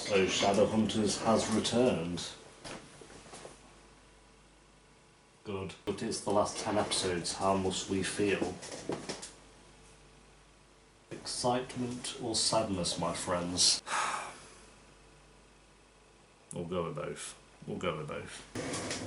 So Shadowhunters has returned. Good. But it's the last 10 episodes. How must we feel? Excitement or sadness, my friends? We'll go with both. We'll go with both.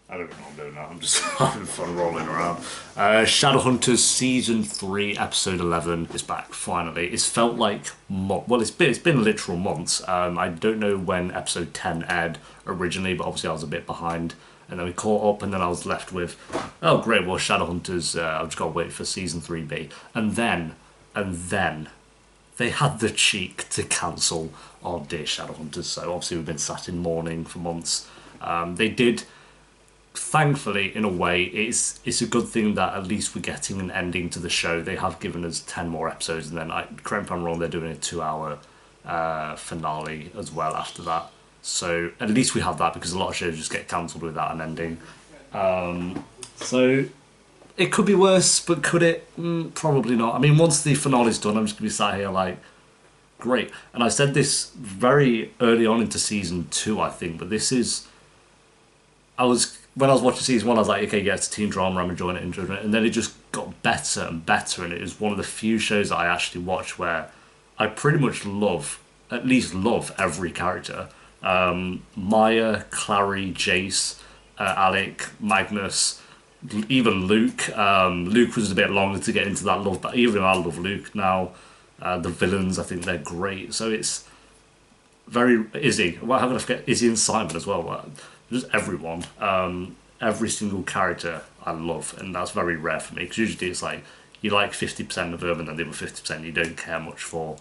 I don't know what I'm doing now, I'm just having fun rolling around. Shadowhunters Season 3, Episode 11 is back, finally. It's felt like, well, it's been literal months. I don't know when Episode 10 aired originally, but obviously I was a bit behind. And then we caught up, and then I was left with, oh great, well, Shadowhunters, I've just got to wait for Season 3B. And then, they had the cheek to cancel our dear Shadowhunters, so obviously we've been sat in mourning for months. They did... Thankfully, in a way, it's a good thing that at least we're getting an ending to the show. They have given us 10 more episodes, and then, correct me if I'm wrong, they're doing a 2-hour finale as well after that. So at least we have that, because a lot of shows just get cancelled without an ending. So it could be worse, but could it? Probably not. I mean, once the finale's done, I'm just going to be sat here like, great. And I said this very early on into Season 2, I think, but this is... When I was watching Season 1, I was like, okay, yeah, it's a teen drama, I'm enjoying it, and then it just got better and better, and it was one of the few shows that I actually watched where I pretty much at least love every character. Maya, Clary, Jace, Alec, Magnus, even Luke. Luke was a bit longer to get into that love, but even I love Luke now. The villains, I think they're great, so it's very... Izzy, well, how can I forget Izzy and Simon as well? Just everyone, every single character I love, and that's very rare for me, because usually it's like you like 50% of them and then the other 50% you don't care much for.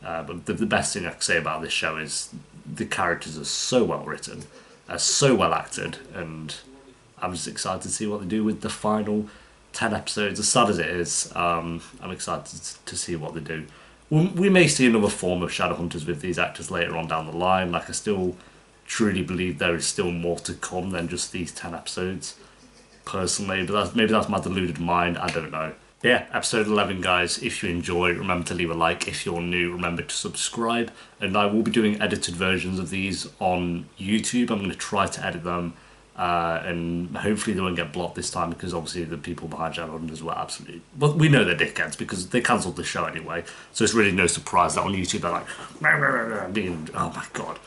But the best thing I can say about this show is the characters are so well written, so well acted, and I'm just excited to see what they do with the final 10 episodes. As sad as it is, I'm excited to see what they do. We may see another form of Shadowhunters with these actors later on down the line. Like, I still truly believe there is still more to come than just these 10 episodes, personally, but maybe that's my deluded mind, I don't know. Yeah, episode 11, guys. If you enjoy, remember to leave a like. If you're new, remember to subscribe, and I will be doing edited versions of these on YouTube. I'm going to try to edit them, and hopefully they won't get blocked this time, because obviously the people behind Shadowhunters were absolutely... Well, we know they're dickheads, because they cancelled the show anyway, so it's really no surprise that on YouTube they're like, being, oh my god,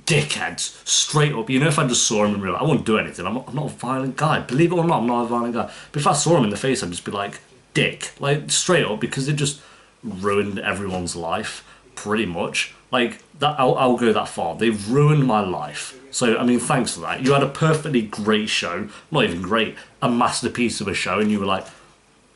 dickheads, straight up. You know, if I just saw him in real life, I wouldn't do anything. I'm not a violent guy. Believe it or not, I'm not a violent guy. But if I saw him in the face, I'd just be like, dick. Like, straight up, because it just ruined everyone's life, pretty much. Like, that, I'll go that far. They've ruined my life. So, I mean, thanks for that. You had a perfectly great show. Not even great. A masterpiece of a show, and you were like,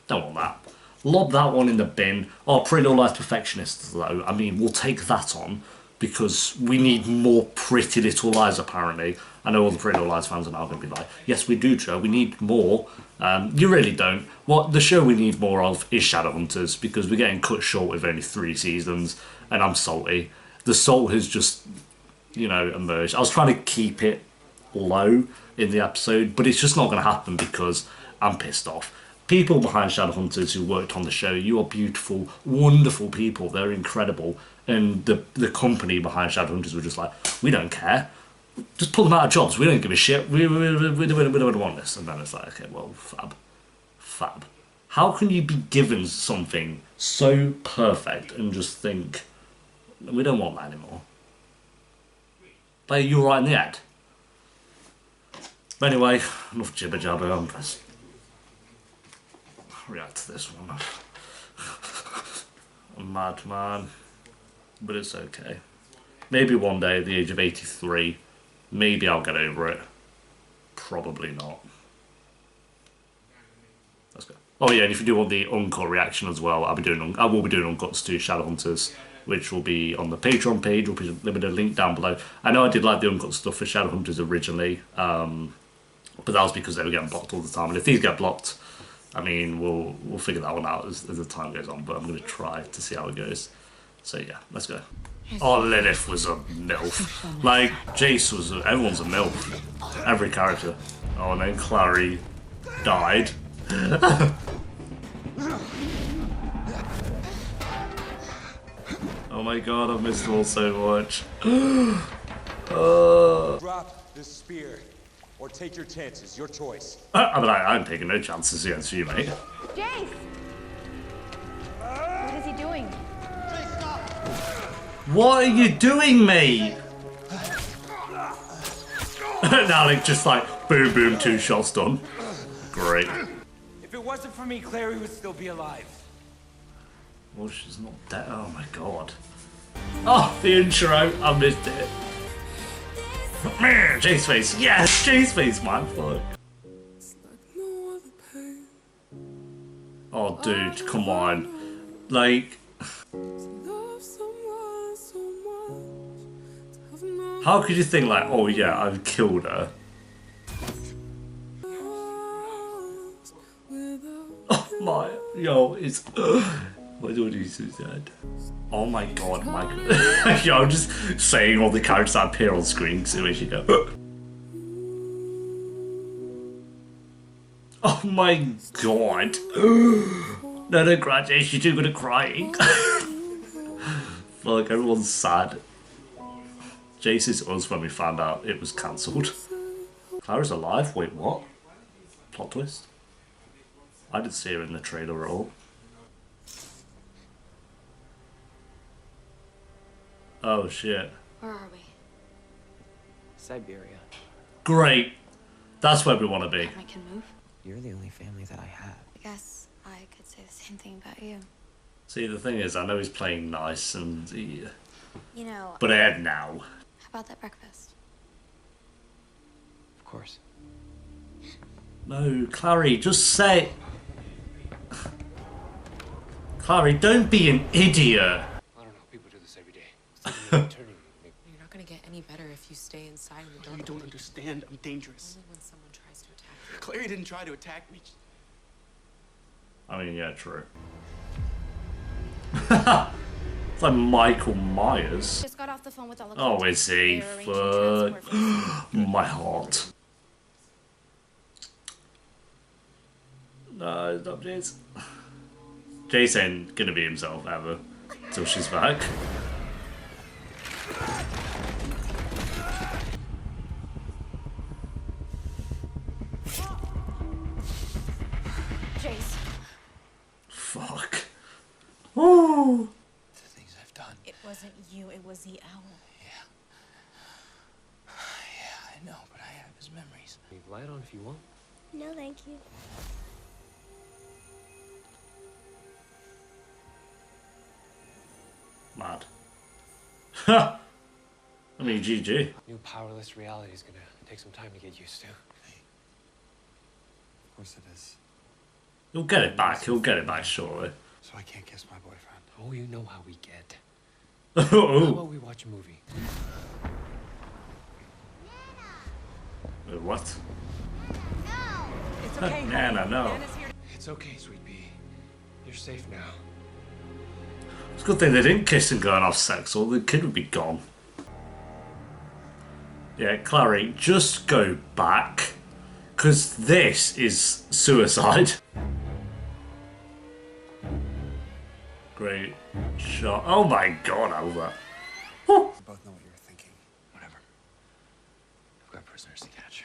don't want that. Lob that one in the bin. Oh, Pretty Little Lies Perfectionists, though. I mean, we'll take that on, because we need more Pretty Little Lies, apparently. I know all the Pretty Little Lies fans are now going to be like, yes, we do, Joe, we need more. You really don't. What the show we need more of is Shadowhunters, because we're getting cut short with only 3 seasons, and I'm salty. The salt has just, you know, emerged. I was trying to keep it low in the episode, but it's just not going to happen, because I'm pissed off. People behind Shadowhunters who worked on the show, you are beautiful, wonderful people. They're incredible. And the company behind Shadowhunters were just like, we don't care. Just pull them out of jobs. We don't give a shit. We don't want this. And then it's like, okay, well, fab. How can you be given something so perfect and just think, we don't want that anymore? Like, you're right in the head. But anyway, enough jibber jabber. I'm just react to this one. I'm mad, man. But it's okay. Maybe one day at the age of 83, maybe I'll get over it. Probably not. Let's go. Oh yeah, and if you do want the uncut reaction as well, I will be doing uncuts to Shadowhunters, which will be on the Patreon page. Will be a link down below. I know I did like the uncut stuff for Shadowhunters originally, but that was because they were getting blocked all the time. And if these get blocked, I mean, we'll figure that one out as the time goes on. But I'm going to try to see how it goes. So yeah, let's go. Oh, Lilith was a MILF. Like, Jace was everyone's a MILF. Every character. Oh, and then Clary died. Oh my god, I've missed them all so much. Drop the spear, or take your chances. Your choice. I mean, I'm taking no chances against you, mate. Jace! What is he doing? What are you doing, mate? Now, like, just like, boom, boom, 2 shots done. Great. If it wasn't for me, Clary would still be alive. Well, she's not dead. Oh my god. Oh, the intro. I missed it. Man, Jace face. Yes, Jace face, man. Fuck. Oh, dude, come on. Like, how could you think like, oh yeah, I've killed her? Oh my, yo, it's. Why do I do so sad? Oh my god, my god. Yo, I'm just saying all the characters that appear on screen so we should go. Oh my god. No, Graduate, you're too good at crying. Fuck, everyone's sad. Jace is us when we found out it was cancelled. Clara's alive? Wait, what? Plot twist? I didn't see her in the trailer at all. Oh shit. Where are we? Siberia. Great. That's where we want to be. We can move. You're the only family that I have. I guess I could say the same thing about you. See, the thing is, I know he's playing nice and... You know... But Ed now. How about that breakfast? Of course. No, Clary, just say... Clary, don't be an idiot. I don't know. People do this every day. You're not gonna get any better if you stay inside in the dark. You don't understand. I'm dangerous. Only when someone tries to attack you. Clary didn't try to attack me. I mean, yeah, true. It's like Michael Myers. Just got off the phone with all the Oh, is he? Fuck. My heart. No, stop Jace. Jace ain't gonna be himself ever. Till she's back. Jace. Fuck. Woo! The things I've done. It wasn't you, it was the owl. Yeah, I know, but I have his memories. Leave light on if you want. No, thank you. Mad. Ha! I mean, GG. New powerless reality is gonna take some time to get used to. Of course it is. He'll get it back. He'll get it back, surely. So I can't kiss my boyfriend. Oh, you know how we get. How Oh. about we watch a movie? What? It's okay. Nana, no. Nana's here. It's okay, sweet pea. You're safe now. It's a good thing they didn't kiss and go and have sex, or the kid would be gone. Yeah, Clary, just go back. Because this is suicide. Great shot. Oh my god, Alva. We both know what you were thinking. Whatever. I've got prisoners to catch.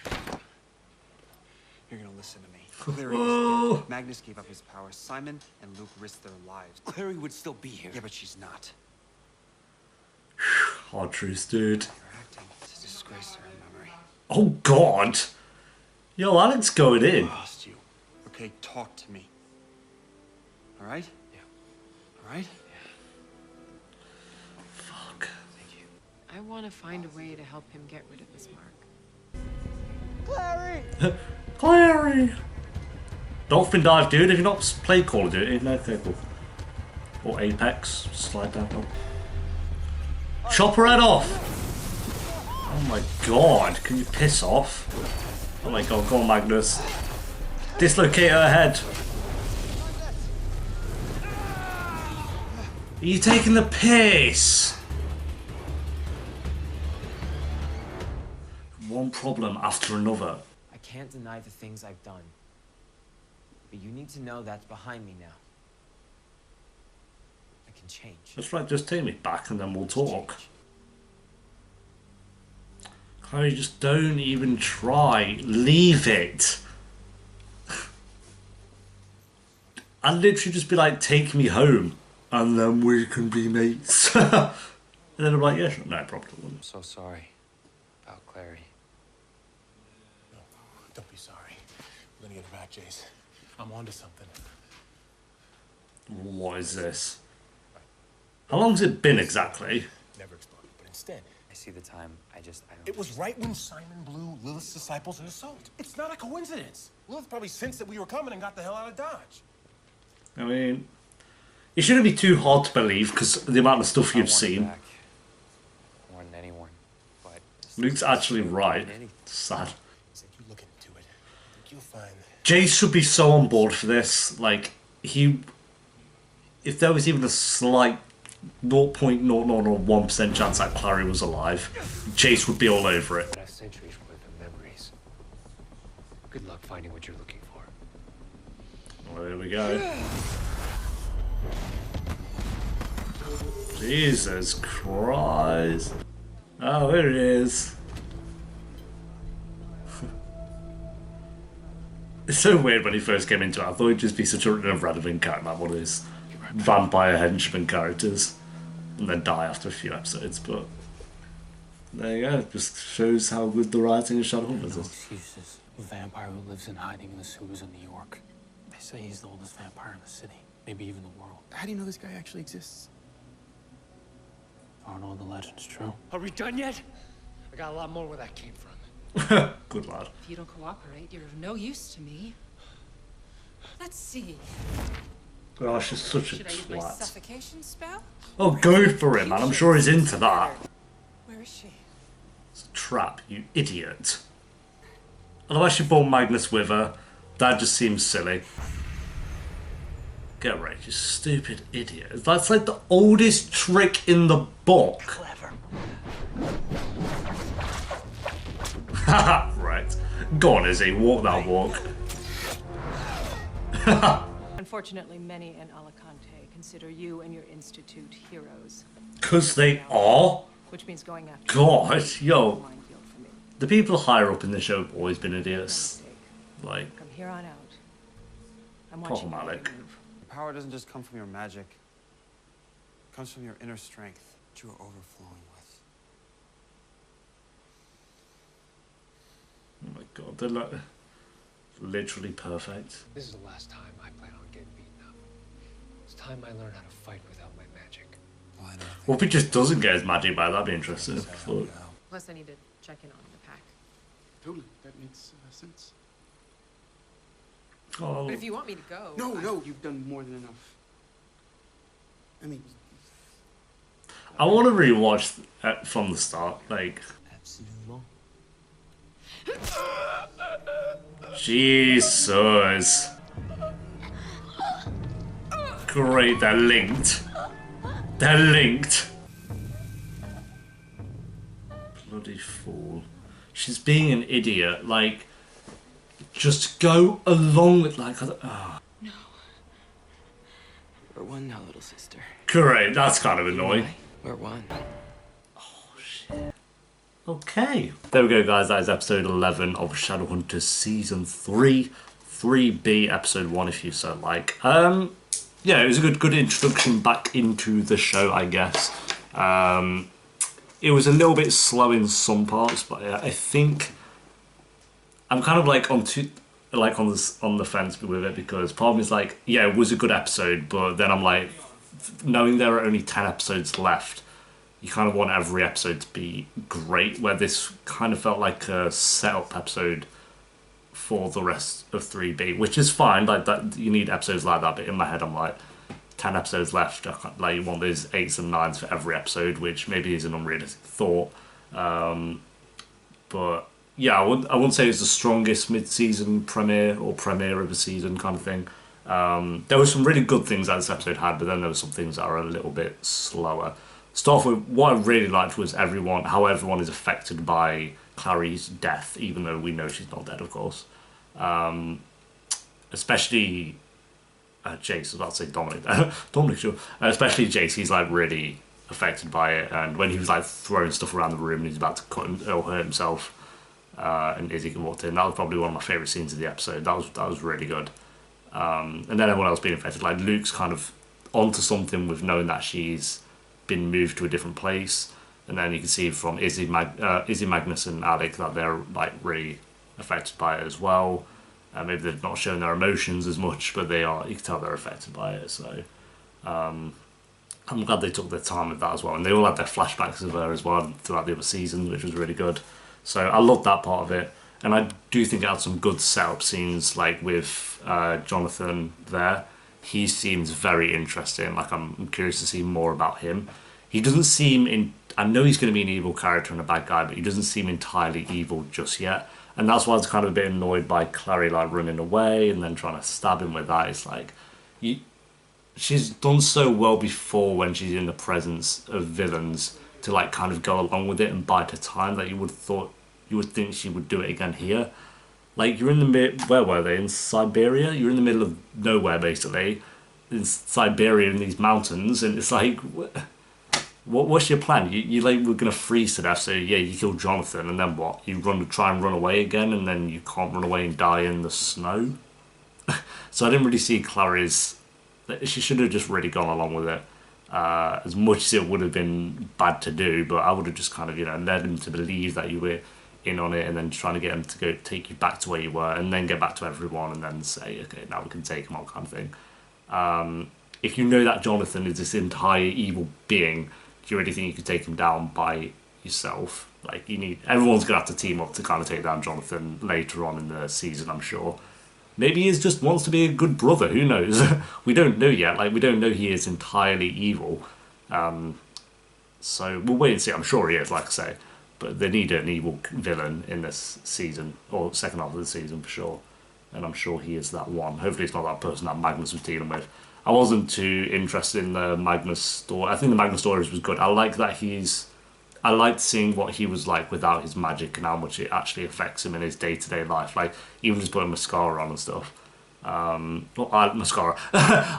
You're gonna listen to me. Clary is Oh. dead. Magnus gave up his power. Simon and Luke risked their lives. Clary would still be here. Yeah, but she's not. Hard truth, dude. You're acting to disgrace her memory. Oh god. Yo, Alex going in. Lost you. Okay, talk to me. All right? Yeah. All right? Fuck. Thank you. I want to find a way to help him get rid of this mark. Clary! Dolphin dive, dude. If you're not played Call of Duty, no people. Or Apex, slide down. Oh. Chop her head off! Oh my god, can you piss off? Oh my god, go on, Magnus. Dislocate her head. Are you taking the piss? One problem after another. I can't deny the things I've done. But you need to know that's behind me now. I can change. That's right, just take me back and then we'll talk. Chloe, just don't even try. Leave it. I'd literally just be like, take me home and then we can be mates. And then I'm like, yeah, sure, no problem. I'm so sorry about Clary. No, don't be sorry. We're gonna get her back, Jace. I'm onto something. What is this? How long's it been exactly? Never exploded, but instead, I see the time. I don't. it was right when Simon blew Lilith's disciples in assault. It's not a coincidence. Lilith probably sensed that we were coming and got the hell out of Dodge. I mean, it shouldn't be too hard to believe because of the amount of stuff I you've want her seen. back more than anyone. But Luke's actually right. Sad. Said you look into it. I think you'll find. Jace should be so on board for this. Like, if there was even a slight 0.0001% chance that Clary was alive, Jace would be all over it. a century's worth of memories. Good luck finding what you're looking for. Well, there we go. Jesus Christ. Oh, there it is. It's so weird when he first came into it. I thought he'd just be such a irrelevant character, like one of those vampire henchman characters, and then die after a few episodes. But there you go. It just shows how good the writing of Shadowhunters No is. excuses. A vampire who lives in hiding in the sewers of New York. They say he's the oldest vampire in the city, maybe even the world. How do you know this guy actually exists? Aren't all the legends true? Are we done yet? I got a lot more where that came from. Good lad. If you don't cooperate, you're of no use to me. Let's see. Gosh, she's such a Should I use my twat. suffocation spell? Oh, go for it, man. I'm sure he's into that. Where is she? It's a trap, you idiot. Otherwise she brought Magnus with her. That just seems silly. Get right, you stupid idiot. That's like the oldest trick in the book. Clever. Haha, right. Go on, Izzy. Walk that walk. Unfortunately, many in Alicante consider you and your institute heroes, Because they are? which means going after God, yo. minefield for me. The people higher up in the show have always been No idiots. mistake. Like, From here on out, I'm watching every problematic. move. Power doesn't just come from your magic. It comes from your inner strength that you are overflowing with. Oh my god, they're like literally perfect. This is the last time I plan on getting beaten up. It's time I learn how to fight without my magic. Well, I don't think What if he just doesn't get his magic back? That'd be interesting. But, Plus, I need to check in on the pack. Totally, that makes sense. oh, But if you want me to go, No, you've done more than enough. I mean, I want to rewatch from the start. Like, Absolument. Jesus. Great, they're linked. They're linked. Bloody fool. She's being an idiot. Like, just go along with, like, oh. we're one now, little sister. Great, that's kind of annoying. We're one. Okay. There we go, guys. That is episode 11 of Shadowhunters Season 3. 3B, episode 1, if you so like. Yeah, it was a good introduction back into the show, I guess. It was a little bit slow in some parts, but I think I'm kind of like on the fence with it, because part of me is like, yeah, it was a good episode, but then I'm like, knowing there are only 10 episodes left, you kind of want every episode to be great, where this kind of felt like a setup episode for the rest of 3B, which is fine. Like that, you need episodes like that. But in my head, I'm like, 10 episodes left. Like, you want those 8s and 9s for every episode, which maybe is an unrealistic thought. But yeah, I wouldn't say it's the strongest mid-season premiere or premiere of the season kind of thing. There were some really good things that this episode had, but then there were some things that are a little bit slower. Start off with, what I really liked was how everyone is affected by Clary's death, even though we know she's not dead, of course. Especially Jace, I was about to say Dominic. Dominic, sure. Especially Jace, he's like really affected by it. And when he was like throwing stuff around the room and he's about to cut or hurt himself, and Izzy walked in, that was probably one of my favourite scenes of the episode. That was really good. And then everyone else being affected, like Luke's kind of onto something with knowing that she's been moved to a different place, and then you can see from Izzy, Magnus, and Alec that they're like really affected by it as well. Maybe they're not showing their emotions as much, but they are. You can tell they're affected by it. So I'm glad they took their time with that as well, and they all had their flashbacks of her as well throughout the other seasons, which was really good. So I loved that part of it, and I do think it had some good setup scenes, like with Jonathan there. He seems very interesting. Like I'm curious to see more about him. He doesn't seem in. I know he's going to be an evil character and a bad guy, but he doesn't seem entirely evil just yet. And that's why I was kind of a bit annoyed by Clary like running away and then trying to stab him with that. It's like, she's done so well before when she's in the presence of villains to like kind of go along with it and bide her time that you would think she would do it again here. Like you're in the where were they, in Siberia? You're in the middle of nowhere basically, in Siberia in these mountains, and it's like, what's your plan? You like we're gonna freeze to death, so yeah, you kill Jonathan, and then what? You try and run away again, and then you can't run away and die in the snow. So I didn't really see Clary's. She should have just really gone along with it. As much as it would have been bad to do, but I would have just kind of led him to believe that you were in on it, and then trying to get him to go take you back to where you were, and then get back to everyone, and then say, okay, now we can take him on, kind of thing. If you know that Jonathan is this entire evil being, do you really think you could take him down by yourself? Like everyone's gonna have to team up to kind of take down Jonathan later on in the season, I'm sure. Maybe he just wants to be a good brother. Who knows? We don't know yet. Like we don't know he is entirely evil. So we'll wait and see. I'm sure he is, like I say. But they need an evil villain in this season, or second half of the season for sure. And I'm sure he is that one. Hopefully it's not that person that Magnus was dealing with. I wasn't too interested in the Magnus story. I think the Magnus story was good. I like that I liked seeing what he was like without his magic and how much it actually affects him in his day-to-day life. Like, even just putting mascara on and stuff. Mascara.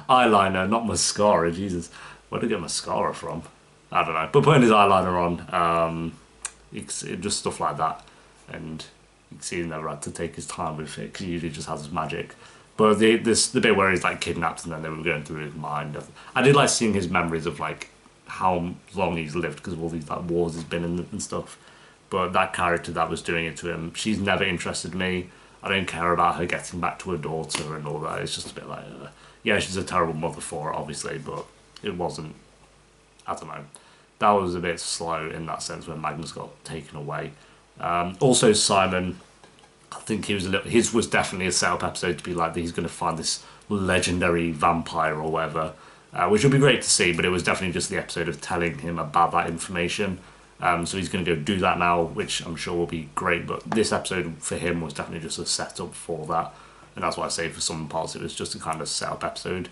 Eyeliner, not mascara, Jesus. Where did I get mascara from? I don't know. But putting his eyeliner on, just stuff like that. And you can see he never had to take his time with it, because he usually just has his magic. But the bit where he's like kidnapped and then they were going through his mind. I did like seeing his memories of like how long he's lived because of all these like wars he's been in and stuff. But that character that was doing it to him, she's never interested me. I don't care about her getting back to her daughter and all that. It's just a bit like, yeah, she's a terrible mother for it, obviously, but it wasn't. I don't know. That was a bit slow in that sense when Magnus got taken away. Also, Simon, I think his was definitely a setup episode to be like he's going to find this legendary vampire or whatever, which would be great to see, but it was definitely just the episode of telling him about that information. So he's going to go do that now, which I'm sure will be great, but this episode for him was definitely just a setup for that, and that's why I say for some parts it was just a kind of setup episode.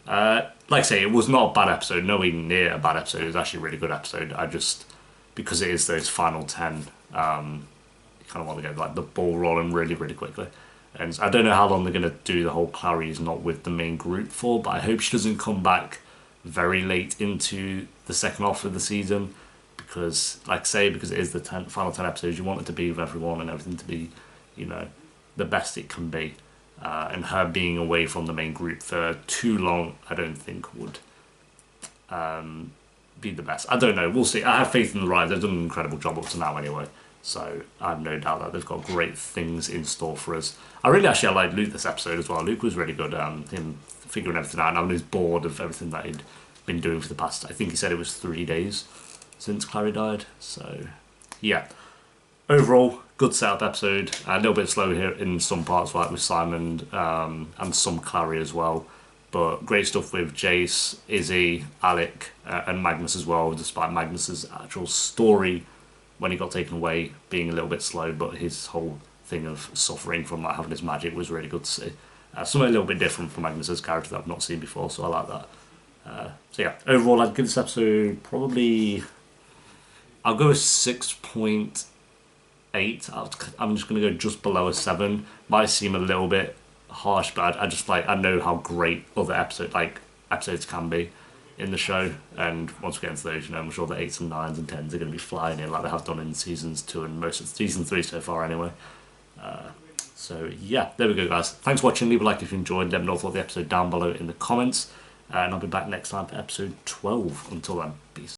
Like I say, it was not a bad episode, nowhere near a bad episode. It was actually a really good episode. I just, because it is those final 10, you kind of want to get like the ball rolling really, really quickly. And I don't know how long they're going to do the whole Clary is not with the main group for, but I hope she doesn't come back very late into the second half of the season, because, like I say, because it is the final 10 episodes, you want it to be with everyone and everything to be, the best it can be. And her being away from the main group for too long, I don't think would be the best. I don't know. We'll see. I have faith in the writers. They've done an incredible job up to now anyway. So I have no doubt that they've got great things in store for us. I liked Luke this episode as well. Luke was really good. Him figuring everything out. And I was bored of everything that he'd been doing for the past, I think he said it was 3 days since Clary died. So, yeah. Overall, good setup episode. A little bit slow here in some parts, like with Simon and some Clary as well. But great stuff with Jace, Izzy, Alec, and Magnus as well, despite Magnus's actual story when he got taken away being a little bit slow, but his whole thing of suffering from not having his magic was really good to see. Something a little bit different from Magnus's character that I've not seen before, so I like that. So yeah, overall I'd give this episode probably, I'll go with 6.8. I'm just going to go just below a 7. Might seem a little bit harsh, but I just like, I know how great other episodes can be in the show, and once we get into those, you know, I'm sure the 8s and 9s and 10s are going to be flying in like they have done in seasons 2 and most of season 3 so far anyway. So yeah, there we go guys. Thanks for watching, leave a like if you enjoyed, let me know what the episode down below in the comments, and I'll be back next time for episode 12. Until then, peace.